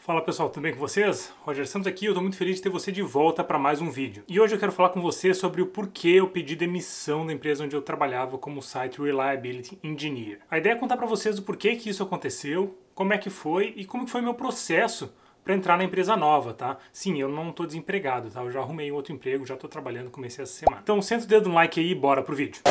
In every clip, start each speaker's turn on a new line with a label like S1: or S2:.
S1: Fala pessoal, tudo bem com vocês? Roger Santos aqui, eu estou muito feliz de ter você de volta para mais um vídeo. E hoje eu quero falar com você sobre o porquê eu pedi demissão da empresa onde eu trabalhava como Site Reliability Engineer. A ideia é contar para vocês o porquê que isso aconteceu, como é que foi e como que foi meu processo para entrar na empresa nova, tá? Sim, eu não estou desempregado, tá? Eu já arrumei outro emprego, já estou trabalhando, comecei essa semana. Então senta o dedo no like aí e bora pro vídeo.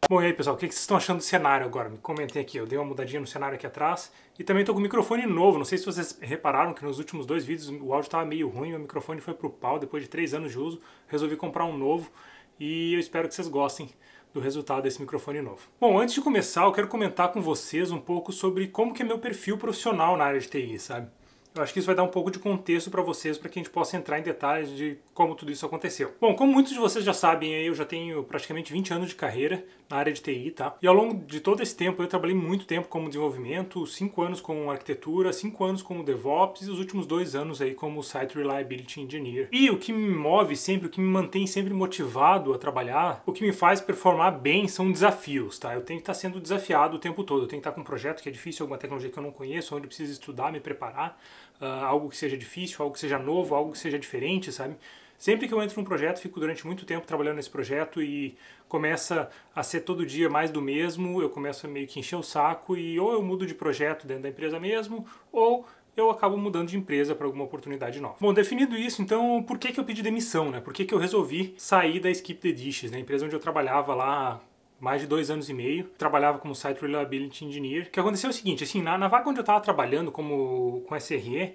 S1: Bom, e aí pessoal, o que vocês estão achando do cenário agora? Me comentem aqui, eu dei uma mudadinha no cenário aqui atrás e também estou com o microfone novo, não sei se vocês repararam que nos últimos dois vídeos o áudio estava meio ruim, o microfone foi pro pau depois de 3 anos de uso, resolvi comprar um novo e eu espero que vocês gostem do resultado desse microfone novo. Bom, antes de começar eu quero comentar com vocês um pouco sobre como que é meu perfil profissional na área de TI, sabe? Eu acho que isso vai dar um pouco de contexto para vocês, para que a gente possa entrar em detalhes de como tudo isso aconteceu. Bom, como muitos de vocês já sabem, eu já tenho praticamente 20 anos de carreira na área de TI, tá? E ao longo de todo esse tempo, eu trabalhei muito tempo como desenvolvimento, 5 anos com arquitetura, 5 anos como DevOps e os últimos 2 anos aí como Site Reliability Engineer. E o que me move sempre, o que me mantém sempre motivado a trabalhar, o que me faz performar bem são desafios, tá? Eu tenho que estar sendo desafiado o tempo todo, eu tenho que estar com um projeto que é difícil, alguma tecnologia que eu não conheço, onde eu preciso estudar, me preparar. Algo que seja difícil, algo que seja novo, algo que seja diferente, sabe? Sempre que eu entro num projeto, fico durante muito tempo trabalhando nesse projeto e começa a ser todo dia mais do mesmo, eu começo a meio que encher o saco e ou eu mudo de projeto dentro da empresa mesmo, ou eu acabo mudando de empresa para alguma oportunidade nova. Bom, definido isso, então por que eu pedi demissão, né? Por que eu resolvi sair da Skip the Dishes, né? A empresa onde eu trabalhava lá mais de 2 anos e meio, trabalhava como Site Reliability Engineer. O que aconteceu é o seguinte, assim, na vaga onde eu estava trabalhando com SRE,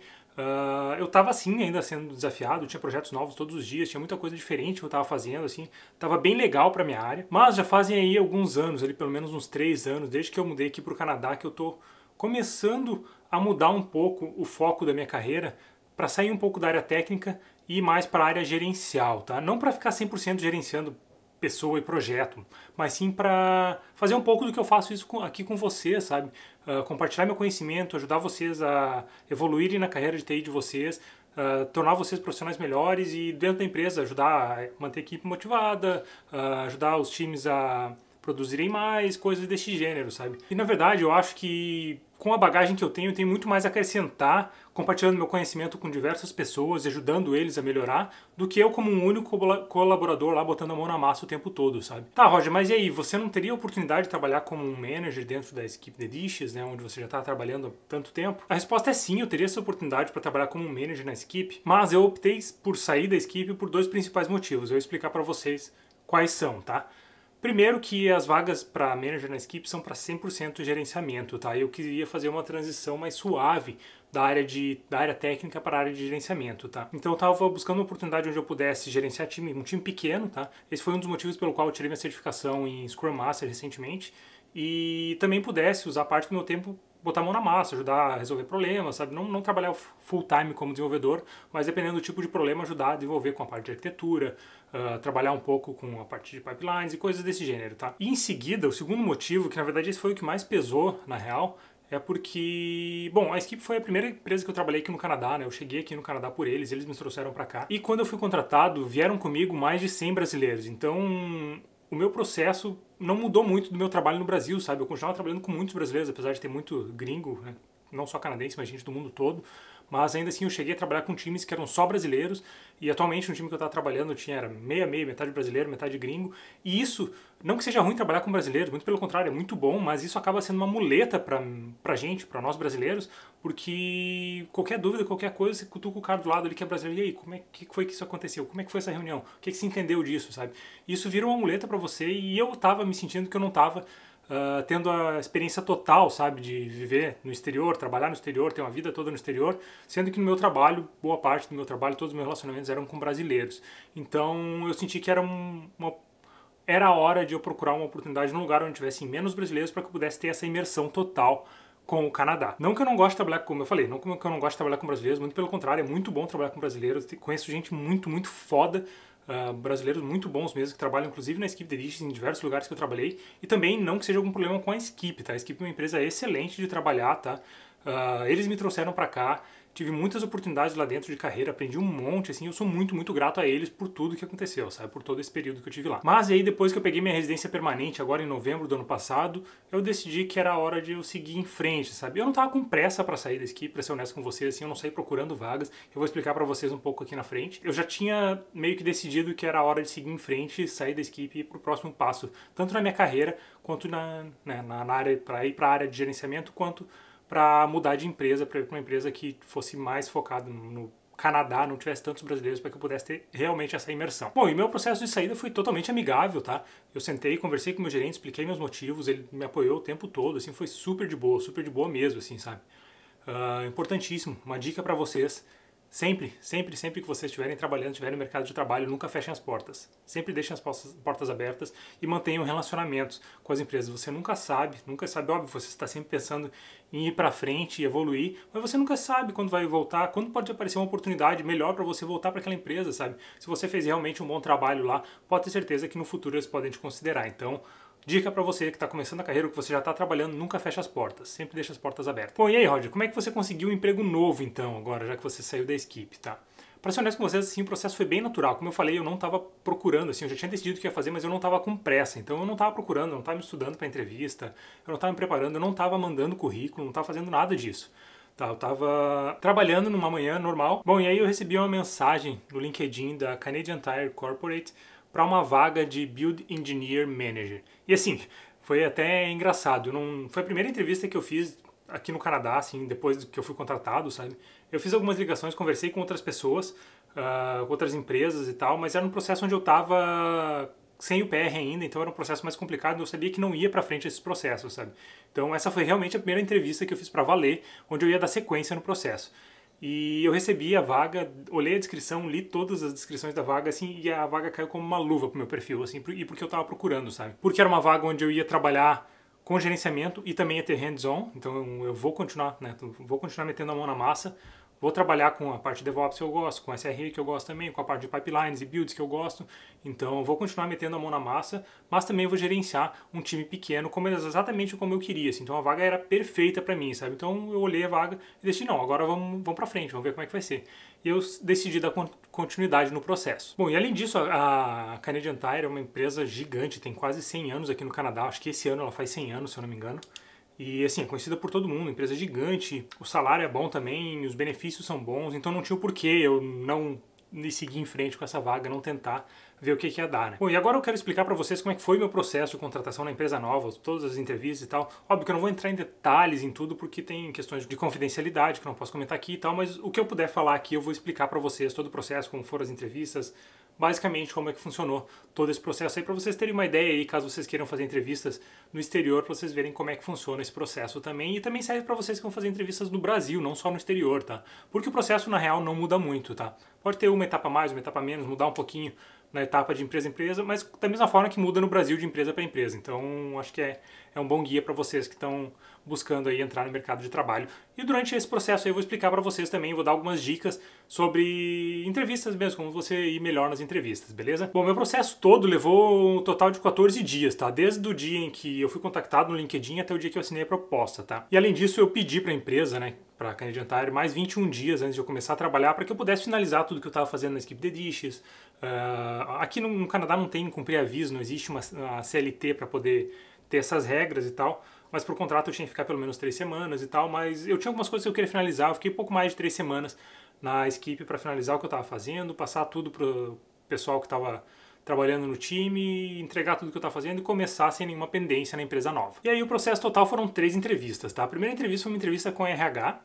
S1: eu estava assim ainda sendo desafiado, tinha projetos novos todos os dias, tinha muita coisa diferente que eu estava fazendo, assim, estava bem legal para minha área, mas já fazem aí alguns anos, ali pelo menos uns 3 anos, desde que eu mudei aqui para o Canadá, que eu estou começando a mudar um pouco o foco da minha carreira para sair um pouco da área técnica e ir mais para a área gerencial, tá? Não para ficar 100% gerenciando pessoa e projeto, mas sim para fazer um pouco do que eu faço isso aqui com vocês, sabe? Compartilhar meu conhecimento, ajudar vocês a evoluírem na carreira de TI de vocês, tornar vocês profissionais melhores e dentro da empresa ajudar a manter a equipe motivada, ajudar os times a produzirem mais, coisas desse gênero, sabe? E na verdade eu acho que com a bagagem que eu tenho muito mais a acrescentar, compartilhando meu conhecimento com diversas pessoas, ajudando eles a melhorar, do que eu como um único colaborador lá botando a mão na massa o tempo todo, sabe? Tá, Roger, mas e aí, você não teria a oportunidade de trabalhar como um manager dentro da Skip the Dishes, né, onde você já está trabalhando há tanto tempo? A resposta é sim, eu teria essa oportunidade para trabalhar como um manager na Skip, mas eu optei por sair da Skip por 2 principais motivos, eu vou explicar para vocês quais são, tá? Primeiro que as vagas para manager na Skip são para 100% gerenciamento, tá? Eu queria fazer uma transição mais suave da área técnica para a área de gerenciamento, tá? Então eu estava buscando uma oportunidade onde eu pudesse gerenciar um time pequeno, tá? Esse foi um dos motivos pelo qual eu tirei minha certificação em Scrum Master recentemente e também pudesse usar parte do meu tempo botar a mão na massa, ajudar a resolver problemas, sabe? Não trabalhar full time como desenvolvedor, mas dependendo do tipo de problema, ajudar a desenvolver com a parte de arquitetura, trabalhar um pouco com a parte de pipelines e coisas desse gênero, tá? E em seguida, o segundo motivo, que na verdade esse foi o que mais pesou, na real, é porque, bom, a Skip foi a primeira empresa que eu trabalhei aqui no Canadá, né? Eu cheguei aqui no Canadá por eles me trouxeram pra cá. E quando eu fui contratado, vieram comigo mais de 100 brasileiros. Então, o meu processo não mudou muito do meu trabalho no Brasil, sabe? Eu continuava trabalhando com muitos brasileiros, apesar de ter muito gringo, né? Não só canadense, mas gente do mundo todo. Mas ainda assim eu cheguei a trabalhar com times que eram só brasileiros e atualmente no time que eu estava trabalhando era meia, metade brasileiro, metade gringo. E isso, não que seja ruim trabalhar com brasileiros, muito pelo contrário, é muito bom, mas isso acaba sendo uma muleta pra gente, pra nós brasileiros, porque qualquer dúvida, qualquer coisa, você cutuca o cara do lado ali que é brasileiro, e aí, como é que foi que isso aconteceu? Como é que foi essa reunião? O que você entendeu disso, sabe? Isso vira uma muleta pra você e eu tava me sentindo que eu não tava tendo a experiência total, sabe, de viver no exterior, trabalhar no exterior, ter uma vida toda no exterior, sendo que no meu trabalho, boa parte do meu trabalho, todos os meus relacionamentos eram com brasileiros. Então eu senti que era a hora de eu procurar uma oportunidade num lugar onde tivesse menos brasileiros para que eu pudesse ter essa imersão total com o Canadá. Não que eu não goste de trabalhar, como eu falei, não que eu não gosto de trabalhar com brasileiros, muito pelo contrário, é muito bom trabalhar com brasileiros, conheço gente muito foda, brasileiros muito bons mesmo, que trabalham inclusive na Skip the Dishes em diversos lugares que eu trabalhei, e também não que seja algum problema com a Skip, tá? A Skip é uma empresa excelente de trabalhar, tá? Eles me trouxeram pra cá, tive muitas oportunidades lá dentro de carreira, aprendi um monte, assim, eu sou muito grato a eles por tudo que aconteceu, sabe? Por todo esse período que eu tive lá. Mas aí depois que eu peguei minha residência permanente, agora em novembro do ano passado, eu decidi que era a hora de eu seguir em frente, sabe? Eu não tava com pressa para sair da Skip, pra ser honesto com vocês, assim, eu não saí procurando vagas, eu vou explicar para vocês um pouco aqui na frente. Eu já tinha meio que decidido que era a hora de seguir em frente, sair da Skip e ir pro próximo passo, tanto na minha carreira, quanto na área, para ir para a área de gerenciamento, quanto para mudar de empresa, para ir para uma empresa que fosse mais focada no Canadá, não tivesse tantos brasileiros, para que eu pudesse ter realmente essa imersão. Bom, e meu processo de saída foi totalmente amigável, tá? Eu sentei, conversei com o meu gerente, expliquei meus motivos, ele me apoiou o tempo todo, assim, foi super de boa mesmo, assim, sabe? Importantíssimo, uma dica para vocês. Sempre que vocês estiverem trabalhando, estiverem no mercado de trabalho, nunca fechem as portas. Sempre deixem as portas abertas e mantenham relacionamentos com as empresas. Você nunca sabe, óbvio, você está sempre pensando em ir para frente e evoluir, mas você nunca sabe quando vai voltar, quando pode aparecer uma oportunidade melhor para você voltar para aquela empresa, sabe? Se você fez realmente um bom trabalho lá, pode ter certeza que no futuro eles podem te considerar. Então, dica para você que está começando a carreira, que você já está trabalhando, nunca feche as portas, sempre deixa as portas abertas. Bom, e aí, Roger, como é que você conseguiu um emprego novo então, agora, já que você saiu da Skip, tá? Para ser honesto com vocês, assim, o processo foi bem natural. Como eu falei, eu não estava procurando, assim, eu já tinha decidido o que ia fazer, mas eu não estava com pressa. Então eu não estava procurando, eu não estava me estudando para entrevista, eu não estava me preparando, eu não estava mandando currículo, não estava fazendo nada disso. Tá, eu estava trabalhando numa manhã normal. Bom, e aí eu recebi uma mensagem no LinkedIn da Canadian Tire Corporate para uma vaga de Build Engineer Manager. E assim, foi até engraçado. Foi a primeira entrevista que eu fiz aqui no Canadá, assim, depois que eu fui contratado, sabe? Eu fiz algumas ligações, conversei com outras pessoas, outras empresas e tal, mas era um processo onde eu estava sem o PR ainda, então era um processo mais complicado, eu sabia que não ia pra frente esses processos, sabe? Então essa foi realmente a primeira entrevista que eu fiz pra valer, onde eu ia dar sequência no processo. E eu recebi a vaga, olhei a descrição, li todas as descrições da vaga, assim, e a vaga caiu como uma luva pro meu perfil, assim, e porque eu tava procurando, sabe? Porque era uma vaga onde eu ia trabalhar com gerenciamento e também ia ter hands-on, então eu vou continuar, né, vou continuar metendo a mão na massa, vou trabalhar com a parte de DevOps que eu gosto, com a SRE que eu gosto também, com a parte de pipelines e builds que eu gosto. Então eu vou continuar metendo a mão na massa, mas também vou gerenciar um time pequeno, exatamente como eu queria. Assim. Então a vaga era perfeita para mim, sabe? Então eu olhei a vaga e decidi, não, agora vamos para frente, vamos ver como é que vai ser. E eu decidi dar continuidade no processo. Bom, e além disso, a Canadian Tire é uma empresa gigante, tem quase 100 anos aqui no Canadá. Acho que esse ano ela faz 100 anos, se eu não me engano. E assim, é conhecida por todo mundo, empresa gigante, o salário é bom também, os benefícios são bons, então não tinha o porquê eu não seguir em frente com essa vaga, não tentar ver o que ia dar, né? Bom, e agora eu quero explicar para vocês como é que foi meu processo de contratação na empresa nova, todas as entrevistas e tal. Óbvio que eu não vou entrar em detalhes em tudo, porque tem questões de confidencialidade que eu não posso comentar aqui e tal, mas o que eu puder falar aqui eu vou explicar para vocês todo o processo, como foram as entrevistas, basicamente como é que funcionou todo esse processo aí, para vocês terem uma ideia aí, caso vocês queiram fazer entrevistas no exterior, para vocês verem como é que funciona esse processo também, e também serve para vocês que vão fazer entrevistas no Brasil, não só no exterior, tá? Porque o processo, na real, não muda muito, tá? Pode ter uma etapa mais, uma etapa menos, mudar um pouquinho na etapa de empresa a empresa, mas da mesma forma que muda no Brasil de empresa para empresa. Então, acho que é um bom guia para vocês que estão buscando aí entrar no mercado de trabalho. E durante esse processo aí eu vou explicar para vocês também, vou dar algumas dicas sobre entrevistas mesmo, como você ir melhor nas entrevistas, beleza? Bom, meu processo todo levou um total de 14 dias, tá? Desde o dia em que eu fui contactado no LinkedIn até o dia que eu assinei a proposta, tá? E além disso, eu pedi para a empresa, né, para a Canadian Tire, mais 21 dias antes de eu começar a trabalhar para que eu pudesse finalizar tudo que eu estava fazendo na Skip the Dishes. Aqui no Canadá não tem cumprir aviso, não existe uma CLT para poder ter essas regras e tal, mas por contrato eu tinha que ficar pelo menos 3 semanas e tal, mas eu tinha algumas coisas que eu queria finalizar, eu fiquei pouco mais de 3 semanas na Skip para finalizar o que eu estava fazendo, passar tudo pro pessoal que estava trabalhando no time, entregar tudo que eu estava fazendo e começar sem nenhuma pendência na empresa nova. E aí o processo total foram 3 entrevistas, tá? A primeira entrevista foi uma entrevista com a RH,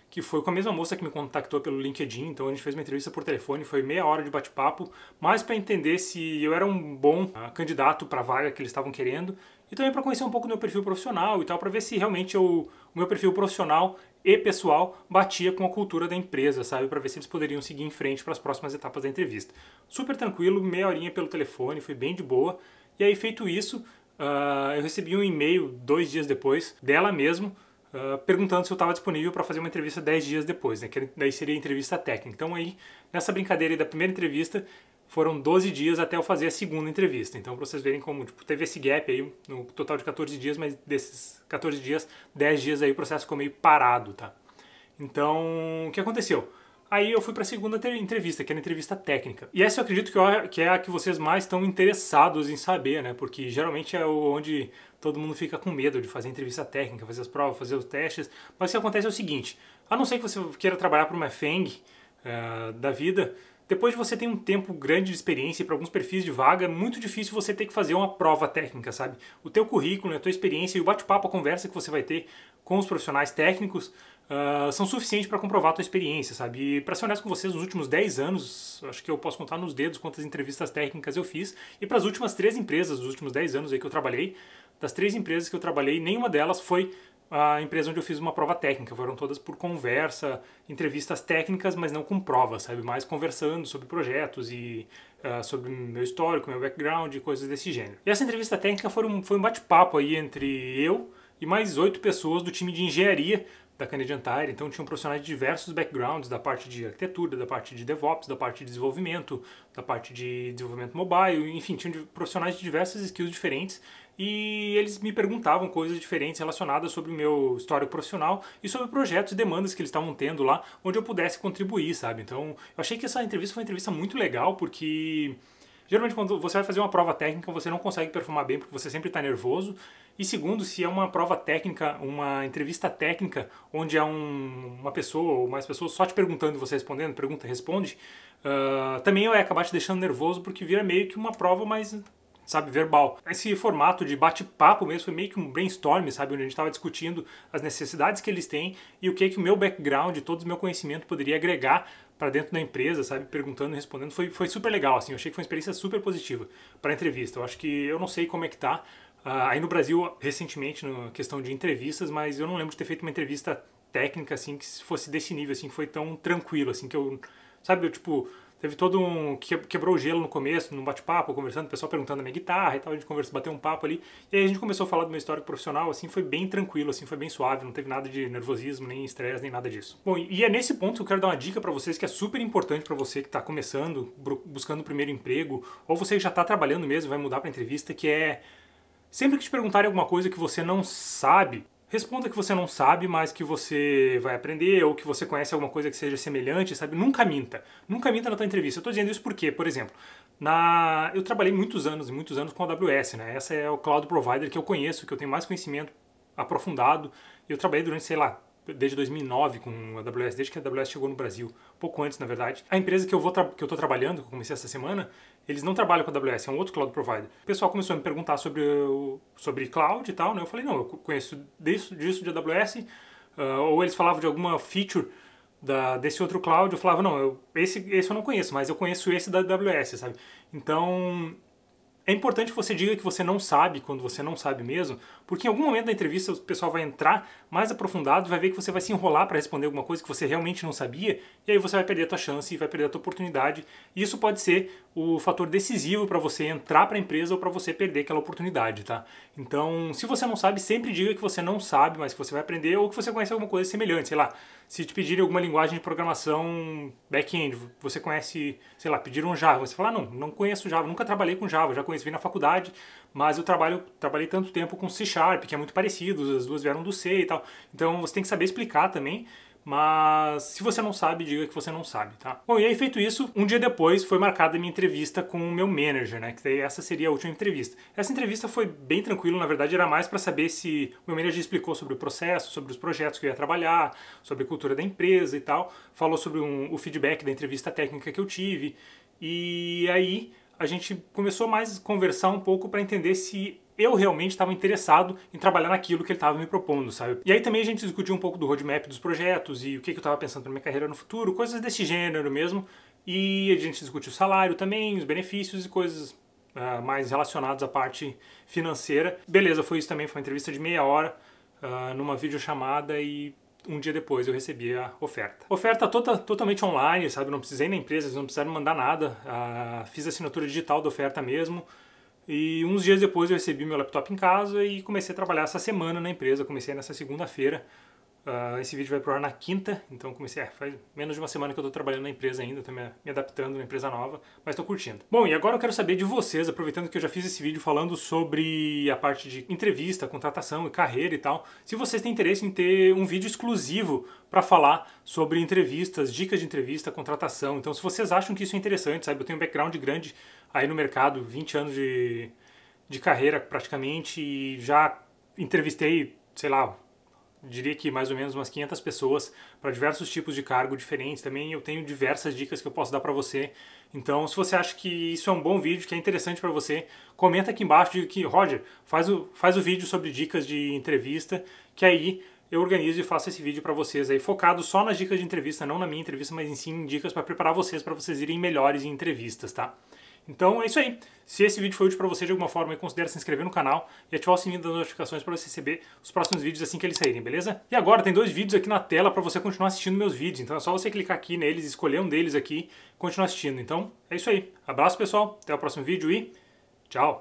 S1: que foi com a mesma moça que me contactou pelo LinkedIn, então a gente fez uma entrevista por telefone, foi meia hora de bate-papo, mais para entender se eu era um bom candidato para a vaga que eles estavam querendo, e também para conhecer um pouco do meu perfil profissional e tal, para ver se realmente o meu perfil profissional e pessoal batia com a cultura da empresa, sabe? Para ver se eles poderiam seguir em frente para as próximas etapas da entrevista. Super tranquilo, meia horinha pelo telefone, foi bem de boa. E aí, feito isso, eu recebi um e-mail 2 dias depois, dela mesmo, perguntando se eu estava disponível para fazer uma entrevista 10 dias depois, né? Que daí seria a entrevista técnica. Então aí, nessa brincadeira aí da primeira entrevista, foram 12 dias até eu fazer a segunda entrevista. Então, para vocês verem como teve esse gap aí, no total de 14 dias, mas desses 14 dias, 10 dias aí o processo ficou meio parado, tá? Então, o que aconteceu? Aí eu fui para a segunda entrevista, que era a entrevista técnica. E essa eu acredito que é a que vocês mais estão interessados em saber, né? Porque geralmente é onde todo mundo fica com medo de fazer entrevista técnica, fazer as provas, fazer os testes. Mas o que acontece é o seguinte, a não ser que você queira trabalhar para uma FANG da vida, depois de você ter um tempo grande de experiência para alguns perfis de vaga, é muito difícil você ter que fazer uma prova técnica, sabe? O teu currículo, a tua experiência e o bate-papo, a conversa que você vai ter com os profissionais técnicos são suficientes para comprovar a tua experiência, sabe? E para ser honesto com vocês, nos últimos 10 anos, acho que eu posso contar nos dedos quantas entrevistas técnicas eu fiz, e para as últimas 3 empresas dos últimos 10 anos aí que eu trabalhei, das 3 empresas que eu trabalhei, nenhuma delas foi a empresa onde eu fiz uma prova técnica. Foram todas por conversa, entrevistas técnicas, mas não com prova, sabe? Mais conversando sobre projetos e sobre meu histórico, meu background e coisas desse gênero. E essa entrevista técnica foi um bate-papo aí entre eu e mais 8 pessoas do time de engenharia da Canadian Tire. Então tinham profissionais de diversos backgrounds, da parte de arquitetura, da parte de DevOps, da parte de desenvolvimento, da parte de desenvolvimento mobile, enfim, tinham profissionais de diversas skills diferentes e eles me perguntavam coisas diferentes relacionadas sobre o meu histórico profissional e sobre projetos e demandas que eles estavam tendo lá, onde eu pudesse contribuir, sabe? Então eu achei que essa entrevista foi uma entrevista muito legal, porque geralmente quando você vai fazer uma prova técnica você não consegue performar bem porque você sempre está nervoso. E segundo, se é uma prova técnica, uma entrevista técnica, onde há uma pessoa ou mais pessoas só te perguntando e você respondendo, pergunta e responde, também vai acabar te deixando nervoso porque vira meio que uma prova mais, sabe, verbal. Esse formato de bate-papo mesmo foi meio que um brainstorm, sabe, onde a gente estava discutindo as necessidades que eles têm e o que o meu background, todo o meu conhecimento poderia agregar para dentro da empresa, sabe, perguntando e respondendo. Foi super legal, assim, eu achei que foi uma experiência super positiva para a entrevista. Eu acho que, eu não sei como é que tá aí no Brasil recentemente na questão de entrevistas, mas eu não lembro de ter feito uma entrevista técnica, assim, que fosse desse nível, assim, que foi tão tranquilo, assim, que eu, sabe, eu, tipo, teve todo quebrou o gelo no começo, num bate-papo, conversando, o pessoal perguntando da minha guitarra e tal, a gente bateu um papo ali, e aí a gente começou a falar do meu histórico profissional, assim, foi bem tranquilo, assim, foi bem suave, não teve nada de nervosismo, nem estresse, nem nada disso. Bom, e é nesse ponto que eu quero dar uma dica pra vocês que é super importante pra você que tá começando, buscando o primeiro emprego, ou você que já tá trabalhando mesmo, vai mudar pra entrevista, que é sempre que te perguntarem alguma coisa que você não sabe, responda que você não sabe, mas que você vai aprender, ou que você conhece alguma coisa que seja semelhante, sabe? Nunca minta. Nunca minta na tua entrevista. Eu tô dizendo isso porque, por exemplo, eu trabalhei muitos anos com a AWS, né? Essa é o cloud provider que eu conheço, que eu tenho mais conhecimento aprofundado. Eu trabalhei durante, sei lá, desde 2009 com a AWS, desde que a AWS chegou no Brasil, pouco antes, na verdade. A empresa que eu tô trabalhando, que eu comecei essa semana, eles não trabalham com a AWS, é um outro cloud provider. O pessoal começou a me perguntar sobre cloud e tal, né? Eu falei, não, eu conheço disso de AWS, ou eles falavam de alguma feature desse outro cloud, eu falava, não, esse eu não conheço, mas eu conheço esse da AWS, sabe? Então, é importante que você diga que você não sabe, quando você não sabe mesmo, porque em algum momento da entrevista o pessoal vai entrar mais aprofundado e vai ver que você vai se enrolar para responder alguma coisa que você realmente não sabia, e aí você vai perder a tua chance e vai perder a tua oportunidade. E isso pode ser o fator decisivo para você entrar para a empresa ou para você perder aquela oportunidade, tá? Então, se você não sabe, sempre diga que você não sabe, mas que você vai aprender ou que você conhece alguma coisa semelhante, sei lá. Se te pedirem alguma linguagem de programação back-end, você conhece, sei lá, pediram Java, você fala, não conheço Java, nunca trabalhei com Java, já conheci, vi na faculdade, mas eu trabalhei tanto tempo com C Sharp, que é muito parecido, as duas vieram do C e tal. Então você tem que saber explicar também, mas se você não sabe, diga que você não sabe, tá? Bom, e aí feito isso, um dia depois foi marcada a minha entrevista com o meu manager, né? Que daí essa seria a última entrevista. Essa entrevista foi bem tranquila, na verdade era mais para saber se o meu manager explicou sobre o processo, sobre os projetos que eu ia trabalhar, sobre a cultura da empresa e tal. Falou sobre o feedback da entrevista técnica que eu tive. E aí a gente começou mais a conversar um pouco para entender se eu realmente estava interessado em trabalhar naquilo que ele estava me propondo, sabe? E aí também a gente discutiu um pouco do roadmap dos projetos e o que eu estava pensando para minha carreira no futuro, coisas desse gênero mesmo. E a gente discutiu o salário também, os benefícios e coisas mais relacionadas à parte financeira. Beleza, foi isso também, foi uma entrevista de meia hora numa videochamada e um dia depois eu recebi a oferta. Oferta totalmente online, sabe? Não precisei ir na empresa, eles não precisaram mandar nada. Fiz a assinatura digital da oferta mesmo. E uns dias depois eu recebi meu laptop em casa e comecei a trabalhar essa semana na empresa. Comecei nessa segunda-feira Esse vídeo vai pro ar na quinta, então comecei, faz menos de uma semana que eu tô trabalhando na empresa ainda, tô me adaptando na empresa nova, mas tô curtindo. Bom, e agora eu quero saber de vocês, aproveitando que eu já fiz esse vídeo falando sobre a parte de entrevista, contratação e carreira e tal, se vocês têm interesse em ter um vídeo exclusivo para falar sobre entrevistas, dicas de entrevista, contratação. Então, se vocês acham que isso é interessante, sabe, eu tenho um background grande aí no mercado, 20 anos de carreira praticamente, e já entrevistei, sei lá, diria que mais ou menos umas 500 pessoas para diversos tipos de cargo diferentes. Também eu tenho diversas dicas que eu posso dar para você. Então, se você acha que isso é um bom vídeo, que é interessante para você, comenta aqui embaixo, diga que, Roger, faz o vídeo sobre dicas de entrevista, que aí eu organizo e faço esse vídeo para vocês aí, focado só nas dicas de entrevista, não na minha entrevista, mas em sim dicas para preparar vocês, para vocês irem melhores em entrevistas, tá? Então é isso aí. Se esse vídeo foi útil para você de alguma forma, considere se inscrever no canal e ativar o sininho das notificações para você receber os próximos vídeos assim que eles saírem, beleza? E agora tem 2 vídeos aqui na tela para você continuar assistindo meus vídeos. Então é só você clicar aqui neles, escolher um deles aqui e continuar assistindo. Então é isso aí. Abraço, pessoal. Até o próximo vídeo e tchau!